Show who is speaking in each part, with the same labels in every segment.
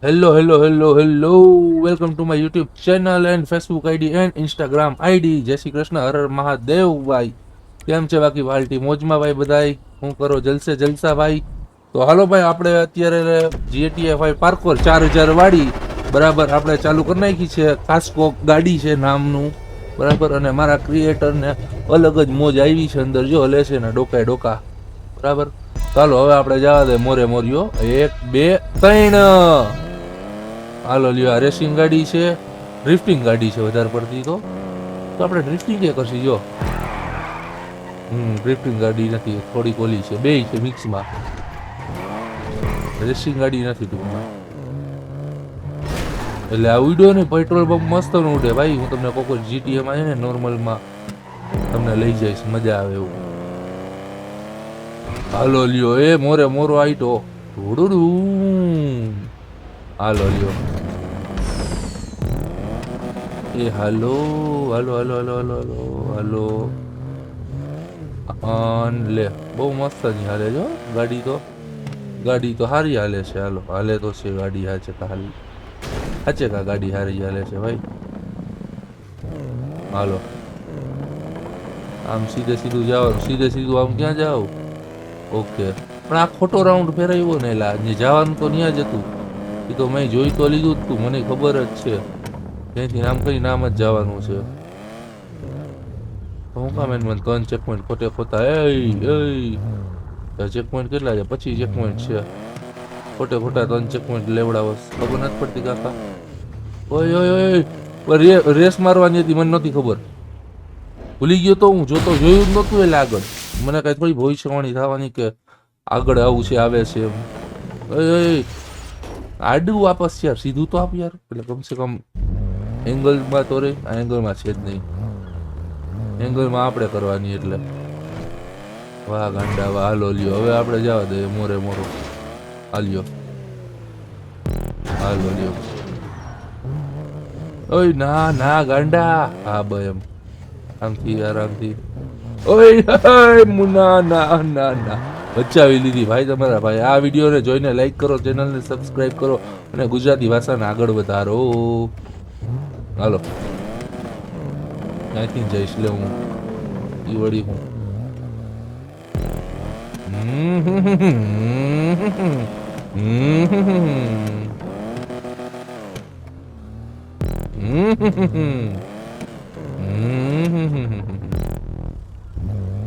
Speaker 1: Hello. Welcome to my YouTube channel and Facebook ID and Instagram ID. જય શ્રી કૃષ્ણ, હર હર મહાદેવ ભાઈ. કેમ છે બાકી પાર્ટી મોજમાં ભાઈ બધાય? હું કરો જલસા ભાઈ? તો હાલો ભાઈ, આપણે અત્યારે જીટીએ 5 પાર્કોર 4000 વાળી બરાબર આપણે ચાલુ કરી નાખી છે. કાસ્કો ગાડી છે નામનું બરાબર. અને મારા ક્રિએટરને અલગ જ મોજ આવી છે, અંદર જો હલે છે ને ડોકા ડોકા બરાબર. ચાલો હવે આપણે જવા દે મોરે મોરિયો. 1 2 3. હાલો લ્યો, આ રેસિંગ ગાડી છે, ડ્રિફ્ટિંગ ગાડી છે વધારે પડતી. તો આપણે ડ્રિફ્ટિંગ એ કરશી જો. ડ્રિફ્ટિંગ ગાડી નથી, થોડીક ઓલી છે, બે છે મિક્સમાં. રેસિંગ ગાડી નથી ટૂંકમાં. એટલે આ ઉડ્યો ને પેટ્રોલ પંપ મસ્ત નો ઉડે ભાઈ. હું તમને કોઈ જીટીએમાં છે ને નોર્મલમાં તમને લઈ જઈશ, મજા આવે એવું. હાલો લ્યો, એ મોરે મોરો આઈટો. હાલો લ્યો, એ હાલો હાલો હાલો હાલો હાલો હાલો હાલો. લે બહુ મસ્ત ની હાલે જો ગાડી તો હારી હાલે છે. હાલે તો છે ગાડી, હાચે કા ગાડી હારી હાલે છે ભાઈ. હાલો, આમ સીધું જવાનું, સીધું આમ ક્યાં જાવ? ઓકે, પણ આ ખોટો રાઉન્ડ ફેરાવ્યો ને, એલા જવાનું તો ત્યાં જ હતું. એ તો મેં જોઈ તો લીધું જ તું, મને ખબર જ છે ત્યાંથી નામ કઈ નામ જ જવાનું છે. હું કામ એને મને 3 ચેકપોઈન્ટ ખોટા ચેકપોઈન્ટ કેટલા છે? 25 ચેકપોઈન્ટ છે. ખોટા 3 ચેકપોઈન્ટ લેવડાવસ, ખબર નથી પડતી કાકા. ઓય રેસ મારવાની હતી, મને નહોતી ખબર. ભૂલી ગયો તો હું, જોયું જ નહોતું. એટલે આગળ મને કઈ થોડી ભવિષ્યવાણી થવાની કે આગળ આવું છે, આવે છે એમ. આડું વાપસ યાર, સીધું તો આપ યાર. એટલે કમસે કમ એંગલમાં તો રે. આ એંગલમાં છે જ નહીં, એંગલમાં આપણે કરવાની. એટલે વાહ ગાંડા વાહ. હાલો લ્યો, હવે આપણે જવા દે મોરે મોરો. હાલ્યો, હાલો લ્યો. ઓય ના ગાંડા. હા ભાઈ, એમ આમથી આરામથી. ના બચાવી લીધી ભાઈ તમારા ભાઈ. આ વિડીયોને જોઈને લાઈક કરો, ચેનલને સબસ્ક્રાઇબ કરો અને ગુજરાતી ભાષાને આગળ વધારો. હાલો, અહીંથી જઈશ લે હું. ઈ વળી હું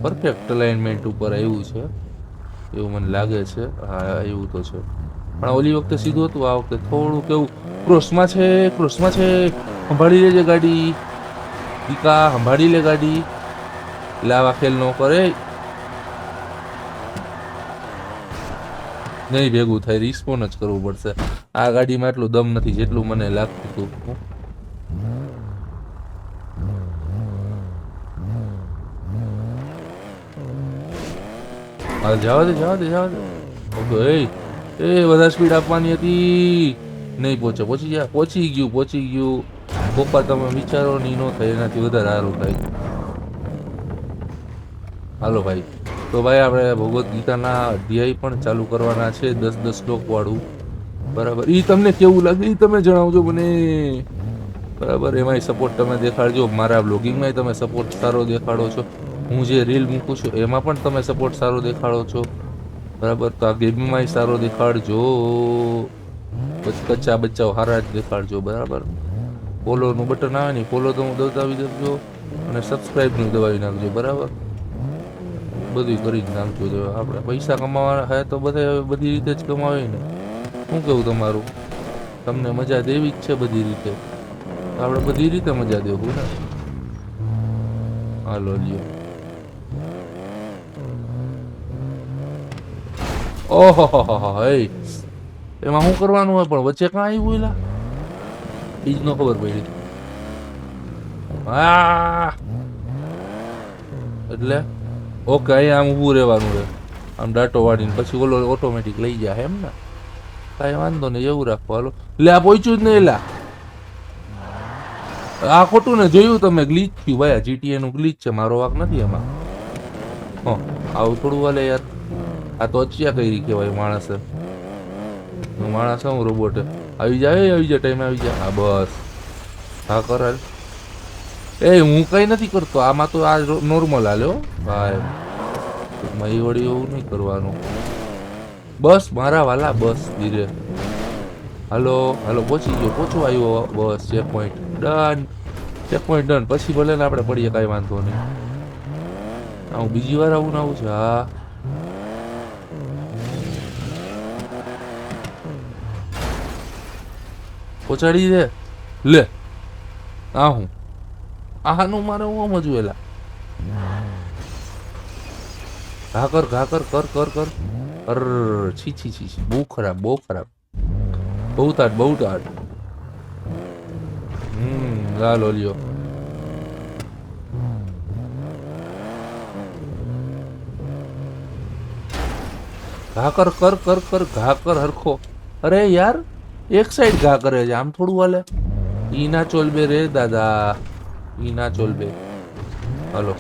Speaker 1: પરફેક્ટ અલાઇનમેન્ટ ઉપર આવ્યું છે એવું મને લાગે છે. હા એવું તો છે, પણ ઓલી વખતે સીધું હતું, આ વખતે થોડું કેવું ક્રોસમાં છે. સંભાળી લેજે ગાડી દીકા, સંભાળી લે ગાડી. લાવા ખેલ ન કરે, નહીં ભેગું થાય. રિસ્પોન્ડ જ કરવું પડશે. આ ગાડીમાં એટલું દમ નથી જેટલું મને લાગતું હતું. હા જવા દે. ઓકે, એ વધારે સ્પીડ આપવાની હતી. નહીં પહોંચે, પહોંચી ગયું. પપ્પા તમે વિચારો ની નો થાય, એનાથી વધારે સારું થાય. હાલો ભાઈ, તો ભાઈ આપણે ભગવદ્ ગીતાના અધ્યાય પણ ચાલુ કરવાના છે, 10 શ્લોક વાળું બરાબર. એ તમને કેવું લાગે એ તમે જણાવજો મને બરાબર. એમાંય સપોર્ટ તમે દેખાડજો, મારા બ્લોગિંગમાંય તમે સપોર્ટ સારો દેખાડો છો. હું જે રીલ મૂકું છું એમાં પણ તમે સપોર્ટ સારો દેખાડો છો બરાબર. તો આ ગેમમાંય સારો દેખાડજો. કચ્ચા બચ્ચાઓ હારા જ દેખાડજો બરાબર. ફોલોનું બટન આવે ને, ફોલો તો હું દબાવી દેજો, અને સબસ્ક્રાઈબનું દબાવી નાખજો બરાબર. બધું કરી જ નાખજો. આપણે પૈસા કમાવાના હે તો બધા બધી રીતે જ કમાવે ને. શું કેવું તમારું? તમને મજા દેવી જ છે બધી રીતે, આપણે બધી રીતે મજા દેવું ને. હાલો લ્યો. ઓહો, એમાં શું કરવાનું હોય પણ વચ્ચે કાં આવ્યું? એલા બીજ નો ખબર પડી. હા એટલે ઓકે, અહીંયા આમ ઊભું રહેવાનું છે, આમ ડાટો વાળીને પછી ઓલો ઓટોમેટિક લઈ જાય એમ ને. કાંઈ વાંધો નહીં, એવું રાખો. હાલો લે, આ પહોંચ્યું જ નહીં. એલા આ ખોટું ને જોયું તમે, ગ્લીચ થયું ભાઈ. આ જીટીએ નું ગ્લીચ છે, મારો વાક નથી એમાં. આવું થોડું હાલે યાર. આ તો અચ્યા કઈ કહેવાય માણસે. માણસ હું રોબોટ. આવી જા ટાઈમ આવી જા. હા બસ હા કર હાલ. એ હું કઈ નથી કરતો આમાં તો આ નોર્મલ હાલ્યો ભાઈ. ટૂંકમાં એ વળી એવું નહીં કરવાનું. બસ મારા વાલા બસ ધીરે. હાલો હાલો પહોંચી ગયો પહોંચો આવ્યો બસ check point done. Check point done પછી ભલે ને આપણે પડીએ કાંઈ વાંધો નહીં. હું બીજી વાર આવું ને આવું છે હા. પહોંચાડી દે લે. આ હું આનું મારે હું સમજવું એલા. ઘા કર કર કર કર કર અર છી છી છી છી. બહુ ખરાબ બહુ ખરાબ. બહુ તાટ બહુ તાટ. લાલ ઓલિયો. ઘા કર કર કર કર ઘા કર હરખો. અરે યાર એક સાઈડ ઘા કરે છે આમ થોડું હાલે. ઈ ના ચોલબે રે દાદા ઈ ના ચોલબે. હાલો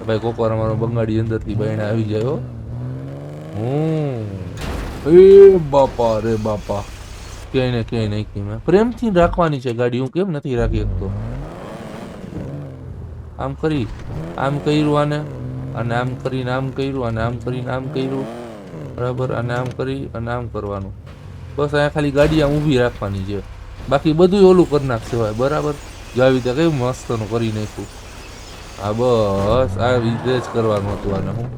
Speaker 1: ભાઈ કોકવાર અમારો બંગાળી અંદરથી બાયણે આવી જાય. એ બાપા રે બાપા ક્યાંય ને ક્યાંય નાખી મેં. પ્રેમથી રાખવાની છે ગાડી હું કેમ નથી રાખી શકતો. આમ કરી આમ કર્યું આને અને આમ કરીને આમ કર્યું અને આમ કરીને આમ કર્યું બરાબર. અને આમ કરી અને આમ કરવાનું બસ. અહીંયા ખાલી ગાડી આમ ઊભી રાખવાની છે બાકી બધું ઓલું કરી નાખશે ભાઈ બરાબર. જો આવી રીતે કયું મસ્તનું કરી નાખ્યું. હા બસ આ રીતે જ કરવાનું હતું આને. હું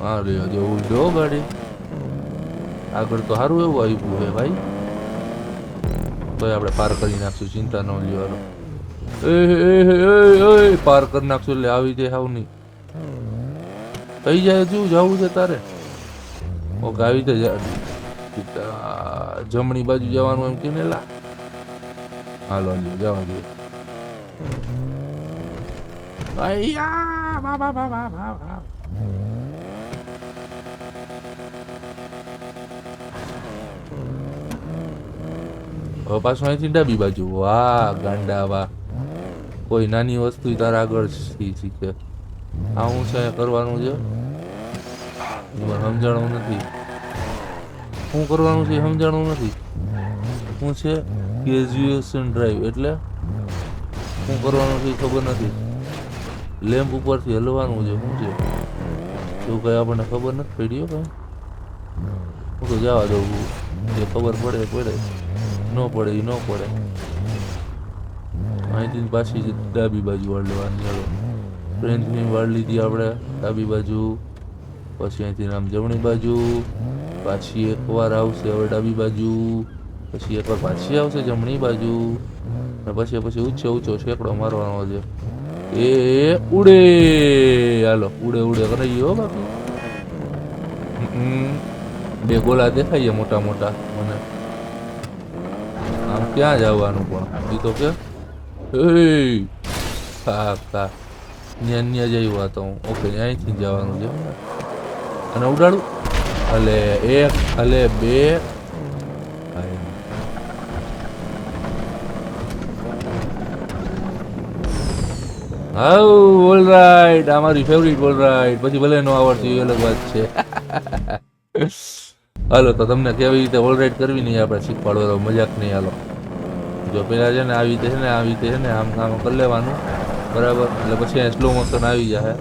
Speaker 1: હા રે જો ઉલટો ગાડી આગળ તો સારું એવું આવ્યું છે ભાઈ. તો આપણે પાર કરી નાખશું ચિંતા ન લેવાનો. એ પાર કરી નાખશું એટલે આવી જાય હાવ નહીં. કઈ જાય હજુ જવું છે તારે? ઓકે આવી તો જમણી બાજુ જવાનું એમ કે ને લા. હાલો જવા દે. હવે પાછું અહીંથી ડાબી બાજુ. વાહ ગાંડા વાહ. કોઈ નાની વસ્તુ તારા આગળ શીખે. આ હું છે કરવાનું છે સમજાણું નથી. શું કરવાનું છે સમજાણું નથી. શું છે ગ્રેજ્યુએશન ડ્રાઈવ એટલે શું કરવાનું છે ખબર નથી. લેમ્પ ઉપરથી હલવાનું છે શું છે એવું કઈ આપણને ખબર નથી પડી. કઈ હું તો જવા દઉં જે ખબર પડે પડે ન પડે એ ન પડે. અહીંથી પાછી ડાબી બાજુ વાળ લેવાની. ચાલો ફ્રેન્ચની વાળ લીધી આપણે ડાબી બાજુ. પછી અહીંથી આમ જમણી બાજુ. પાછી એકવાર આવશે હવે ડાબી બાજુ. પછી એકવાર પાછી આવશે જમણી બાજુ. અને પછી પછી ઊંચો છેકડો મારવાનો છે. એ ઉડે હાલો ઉડે ઉડે કરાઈ ગયો બાકી. બે ગોલા દેખાઈએ મોટા મોટા મને. આમ ક્યાં જવાનું પણ એ તો કે હા હા ન્યા જઈ તો હું. ઓકે અહીંથી જવાનું છે અને ઉડાડું. હલે એક હલે બે. હા ઓલ રાઈટ આ મારી ફેવરિટ ઓલ રાઈટ. પછી ભલે નો આવડતી એ અલગ વાત છે. હાલો તો તમને કેવી રીતે ઓલ રાઈટ કરવી નહીં આપણે શીખવાડો મજાક નહીં. હાલો જો પેલા છે ને આવી રીતે છે ને આવી રીતે છે ને આમ આમ કરી લેવાનું બરાબર. એટલે પછી સ્લો મોશન આવી જાય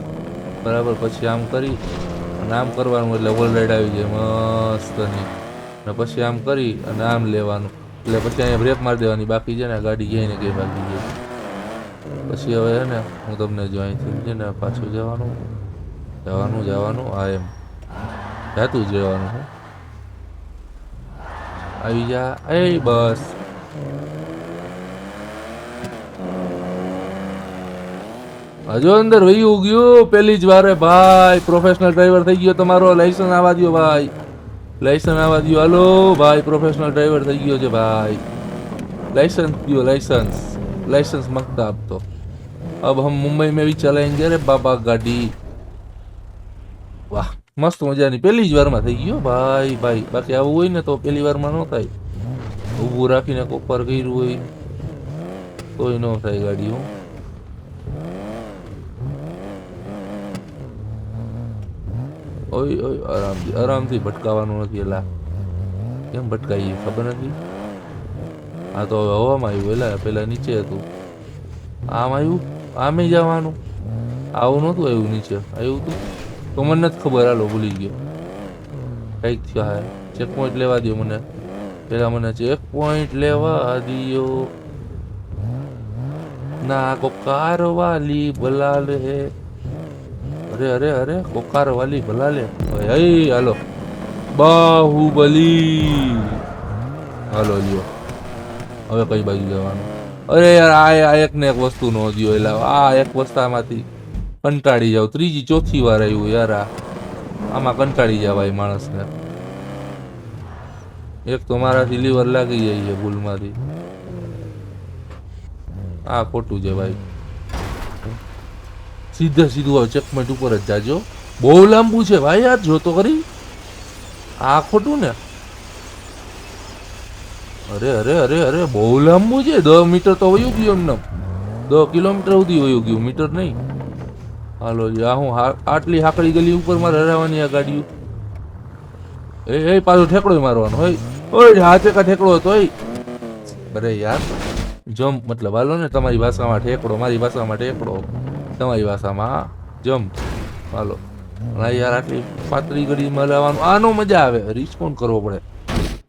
Speaker 1: બરાબર. પછી આમ કરી અને આમ કરવાનું એટલે ઓલ રાઈડ આવી જાય મસ્તની. અને પછી આમ કરી અને આમ લેવાનું એટલે પછી અહીંયા બ્રેક મારી દેવાની. બાકી છે ને ગાડી ક્યાંય ને ક્યાંય બાકી જાય. પછી હવે છે ને હું તમને જો અહીંથી છે ને પાછું જવાનું આ એમ જાતું જ રહેવાનું. હું આવી જા એ બસ. હજુ અંદર વયું ગયું પેલી જ વારે ભાઈ. પ્રોફેશનલ ડ્રાઈવર થઈ ગયો તમારો. લાયસન્સ આવવા દો ભાઈ. લાયસન્સ આવવા દો. હાલો ભાઈ પ્રોફેશનલ ડ્રાઈવર થઈ ગયો છે ભાઈ. लाइसेंस दियो लाइसेंस. लाइसेंस मांगता अब तो. अब हम मुंबई में भी चलाएंगे रे बाबा गाड़ी. वाह मस्त મજાની પહેલી જ વારમાં થઈ ગયો ભાઈ ભાઈ. બાકી આવું હોય ને તો પહેલી વારમાં ન થાય. ઊભું રાખીને કોપર કર્યું હોય તોય ન થાય ગાડી. હું ઓય ઓય આરામથી આરામથી ભટકાવાનું નથી. એલા કેમ ભટકાઈ ખબર નથી. આ તો હવે હવામાં આવ્યું, પેલા નીચે હતું. આમ આવ્યું, આમે જવાનું. આવું નહોતું આવ્યું, નીચે આવ્યું હતું તો મને નથી ખબર. હાલો ભૂલી ગયો. કંઈક થયા. ચેક પોઈન્ટ લેવા દો મને. પેલા મને ચેક પોઈન્ટ લેવા દિયો. ના કોકાર વાલી બલાલ હે. અરે અરે અરે કોકાર વાલી બલાલ હે. હાલો બાહુબલી. હાલો લ્યો. હવે કઈ બાજુ જવાનું? અરે યાર આ એક ને એક વસ્તુ નો દો. એટલે આ એક વસ્તામાંથી કંટાળી જાવ. ત્રીજી ચોથી વાર આવ્યું યાર. આમાં કંટાળી જવાય માણસને. એક તો મારાથી લીવર લાગી જાય છે ભૂલમાંથી. આ ખોટું છે ભાઈ. સીધું ચેકમેન્ટ ઉપર જ જાજો. બહુ લાંબુ છે ભાઈ યાર, જો તો ખરી. આ ખોટું ને. અરે અરે અરે અરે બહુ લાંબુ છે. 10 મીટર તો વયું ગયું એમને. 10 કિલોમીટર સુધી વયું ગયું, મીટર નહીં. હાલો આ હું આટલી હાકડી ગલી ઉપર મારે હરાવવાની આ ગાડીઓ. એ પાછો ઠેકડો મારવાનો હોય. ઓય હાથે કા ઠેકડો હતો. અરે યાર જમ્પ મતલબ હાલો ને, તમારી ભાષામાં ઠેકડો, મારી ભાષામાં ઠેકડો, તમારી ભાષામાં જમ્પ. હાલો યાર આટલી પાતળી ગળીમાં લાવવાનું. આનો મજા આવે. રિસ્પોન્ડ કરવો પડે.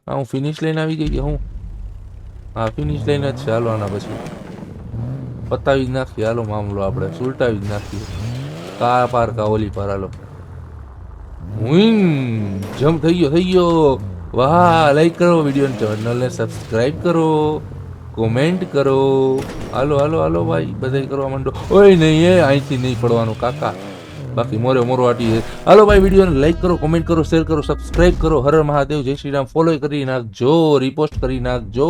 Speaker 1: હા હું ફિનિશ લઈને આવી ગઈ કે હું? હા ફિનિશ લઈને જ છે. હાલો આના પછી પતાવી જ નાખીએ. હાલો મામલો આપણે સુલટાવી જ નાખીએ. કા પાર કા ઓલી પાર. હાલો જમ્પ થઈ ગયો. વાહ, લાઈક કરો વિડીયો, ચેનલને સબસ્ક્રાઇબ કરો, કોમેન્ટ કરો. હાલો હાલો હાલો ભાઈ બધાય કરવા માંડો. ઓય નહીં અહીંથી નહીં પડવાનું કાકા, બાકી મોરો આટી. હાલો ભાઈ વિડીયોને લાઈક કરો, કોમેન્ટ કરો, શેર કરો, સબસ્ક્રાઇબ કરો. હર હર મહાદેવ, જય શ્રી રામ. ફોલો કરી નાખજો, રિપોસ્ટ કરી નાખજો.